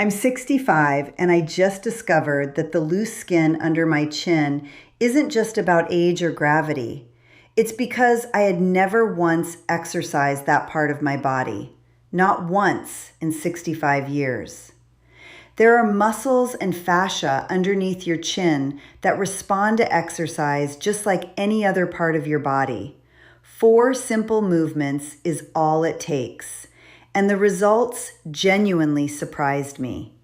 I'm 65 and I just discovered that the loose skin under my chin isn't just about age or gravity. It's because I had never once exercised that part of my body. Not once in 65 years. There are muscles and fascia underneath your chin that respond to exercise just like any other part of your body. 4 simple movements is all it takes, and the results genuinely surprised me.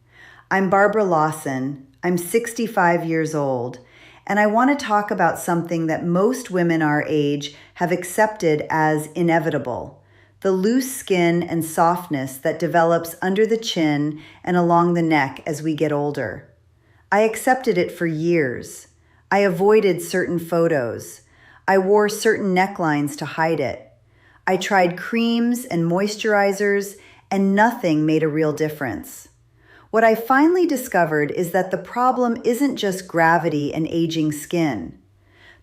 I'm Barbara Lawson. I'm 65 years old, and I want to talk about something that most women our age have accepted as inevitable: the loose skin and softness that develops under the chin and along the neck as we get older. I accepted it for years. I avoided certain photos. I wore certain necklines to hide it. I tried creams and moisturizers, and nothing made a real difference. What I finally discovered is that the problem isn't just gravity and aging skin.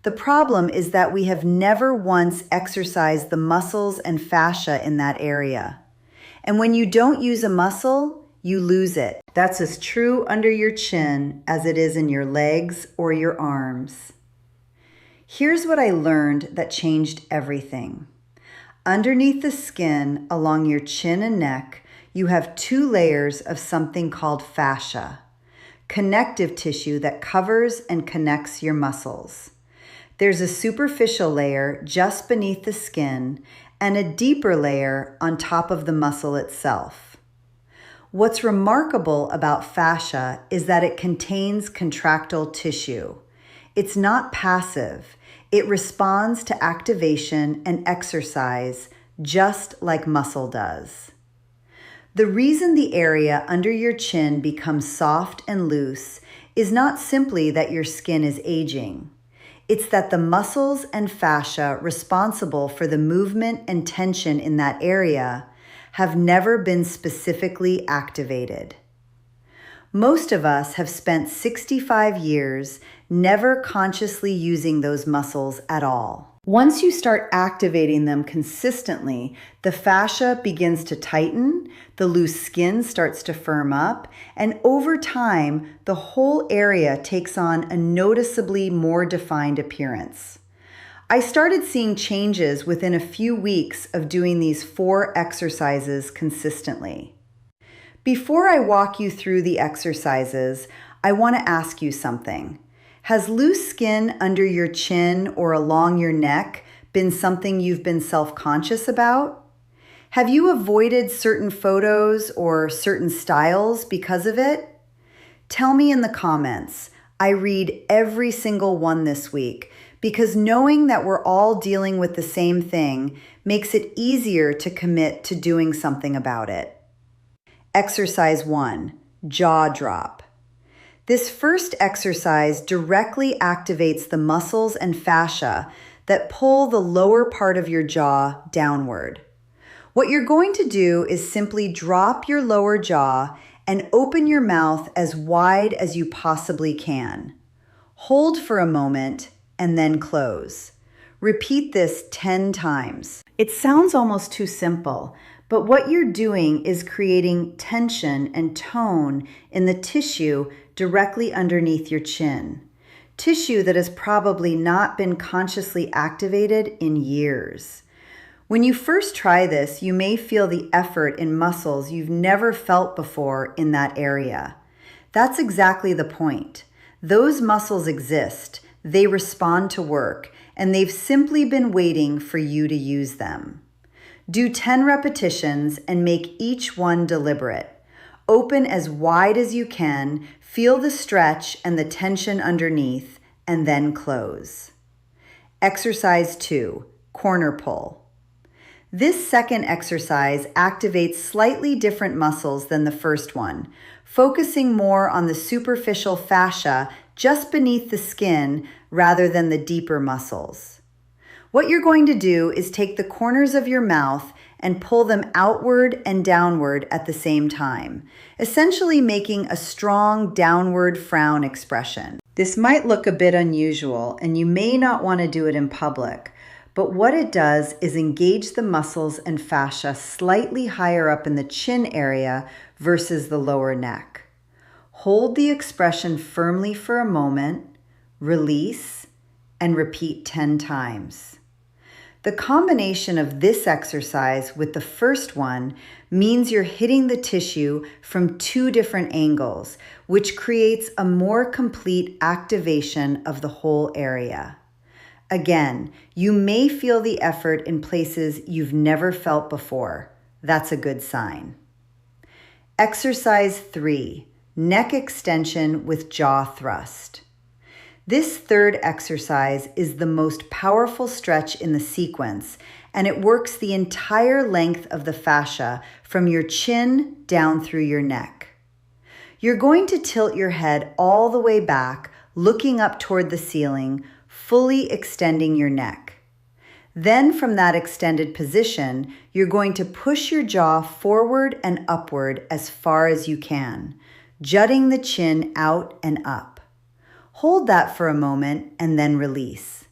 The problem is that we have never once exercised the muscles and fascia in that area. And when you don't use a muscle, you lose it. That's as true under your chin as it is in your legs or your arms. Here's what I learned that changed everything. Underneath the skin, along your chin and neck, you have 2 layers of something called fascia, connective tissue that covers and connects your muscles. There's a superficial layer just beneath the skin and a deeper layer on top of the muscle itself. What's remarkable about fascia is that it contains contractile tissue. It's not passive. It responds to activation and exercise just like muscle does. The reason the area under your chin becomes soft and loose is not simply that your skin is aging. It's that the muscles and fascia responsible for the movement and tension in that area have never been specifically activated. Most of us have spent 65 years never consciously using those muscles at all. Once you start activating them consistently, the fascia begins to tighten, the loose skin starts to firm up, and over time, the whole area takes on a noticeably more defined appearance. I started seeing changes within a few weeks of doing these 4 exercises consistently. Before I walk you through the exercises, I want to ask you something. Has loose skin under your chin or along your neck been something you've been self-conscious about? Have you avoided certain photos or certain styles because of it? Tell me in the comments. I read every single one this week because knowing that we're all dealing with the same thing makes it easier to commit to doing something about it. Exercise 1, jaw drop. This first exercise directly activates the muscles and fascia that pull the lower part of your jaw downward. What you're going to do is simply drop your lower jaw and open your mouth as wide as you possibly can. Hold for a moment and then close. Repeat this 10 times. It sounds almost too simple, but what you're doing is creating tension and tone in the tissue directly underneath your chin. Tissue that has probably not been consciously activated in years. When you first try this, you may feel the effort in muscles you've never felt before in that area. That's exactly the point. Those muscles exist, they respond to work, and they've simply been waiting for you to use them. Do 10 repetitions and make each one deliberate. Open as wide as you can, feel the stretch and the tension underneath, and then close. Exercise 2, corner pull. This second exercise activates slightly different muscles than the first one, focusing more on the superficial fascia just beneath the skin rather than the deeper muscles. What you're going to do is take the corners of your mouth and pull them outward and downward at the same time, essentially making a strong downward frown expression. This might look a bit unusual, and you may not want to do it in public, but what it does is engage the muscles and fascia slightly higher up in the chin area versus the lower neck. Hold the expression firmly for a moment, release, and repeat 10 times. The combination of this exercise with the first one means you're hitting the tissue from 2 different angles, which creates a more complete activation of the whole area. Again, you may feel the effort in places you've never felt before. That's a good sign. Exercise 3, neck extension with jaw thrust. This third exercise is the most powerful stretch in the sequence, and it works the entire length of the fascia from your chin down through your neck. You're going to tilt your head all the way back, looking up toward the ceiling, fully extending your neck. Then from that extended position, you're going to push your jaw forward and upward as far as you can, jutting the chin out and up. Hold that for a moment and then release.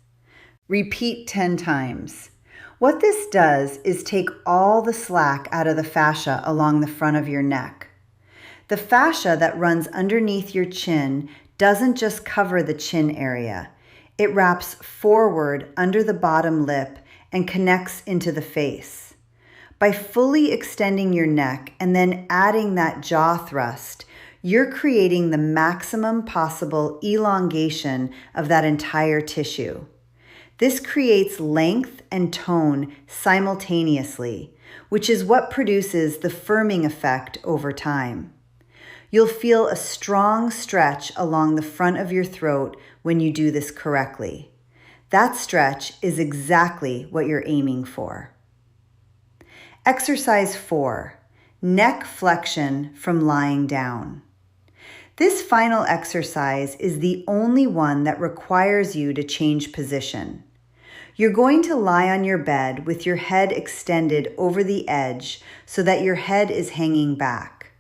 Repeat 10 times. What this does is take all the slack out of the fascia along the front of your neck. The fascia that runs underneath your chin doesn't just cover the chin area. It wraps forward under the bottom lip and connects into the face. By fully extending your neck and then adding that jaw thrust, you're creating the maximum possible elongation of that entire tissue. This creates length and tone simultaneously, which is what produces the firming effect over time. You'll feel a strong stretch along the front of your throat when you do this correctly. That stretch is exactly what you're aiming for. Exercise 4, neck flexion from lying down. This final exercise is the only one that requires you to change position. You're going to lie on your bed with your head extended over the edge so that your head is hanging back.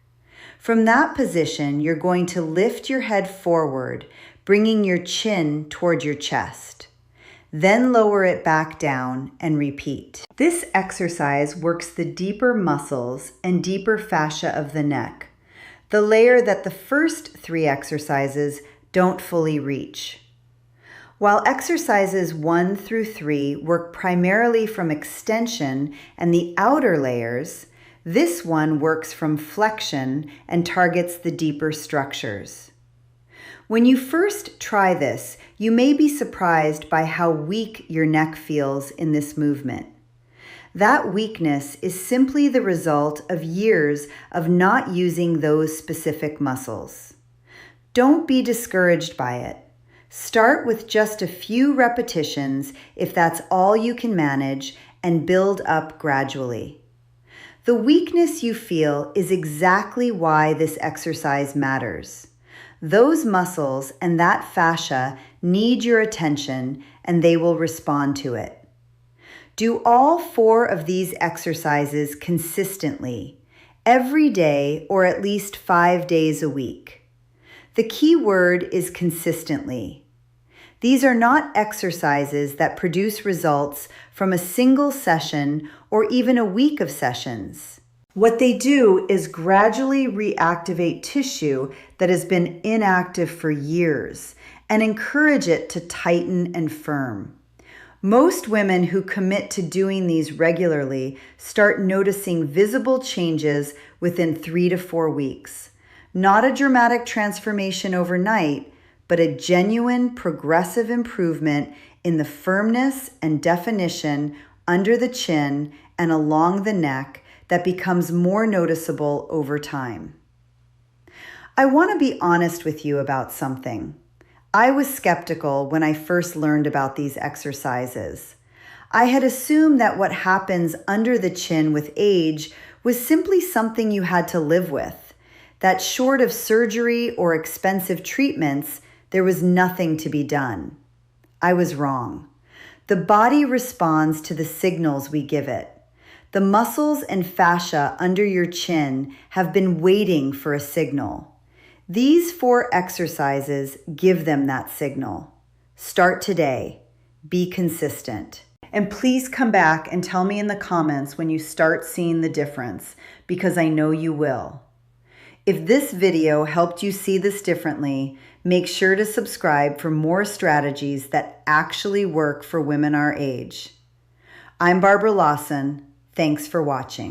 From that position, you're going to lift your head forward, bringing your chin toward your chest. Then lower it back down and repeat. This exercise works the deeper muscles and deeper fascia of the neck, the layer that the first 3 exercises don't fully reach. While exercises 1 through 3 work primarily from extension and the outer layers, this one works from flexion and targets the deeper structures. When you first try this, you may be surprised by how weak your neck feels in this movement. That weakness is simply the result of years of not using those specific muscles. Don't be discouraged by it. Start with just a few repetitions if that's all you can manage, and build up gradually. The weakness you feel is exactly why this exercise matters. Those muscles and that fascia need your attention, and they will respond to it. Do all 4 of these exercises consistently, every day or at least 5 days a week. The key word is consistently. These are not exercises that produce results from a single session or even a week of sessions. What they do is gradually reactivate tissue that has been inactive for years and encourage it to tighten and firm. Most women who commit to doing these regularly start noticing visible changes within 3 to 4 weeks. Not a dramatic transformation overnight, but a genuine progressive improvement in the firmness and definition under the chin and along the neck that becomes more noticeable over time. I want to be honest with you about something. I was skeptical when I first learned about these exercises. I had assumed that what happens under the chin with age was simply something you had to live with, that short of surgery or expensive treatments, there was nothing to be done. I was wrong. The body responds to the signals we give it. The muscles and fascia under your chin have been waiting for a signal. These 4 exercises give them that signal. Start today. Be consistent. And please come back and tell me in the comments when you start seeing the difference, because I know you will. If this video helped you see this differently, make sure to subscribe for more strategies that actually work for women our age. I'm Barbara Lawson. Thanks for watching.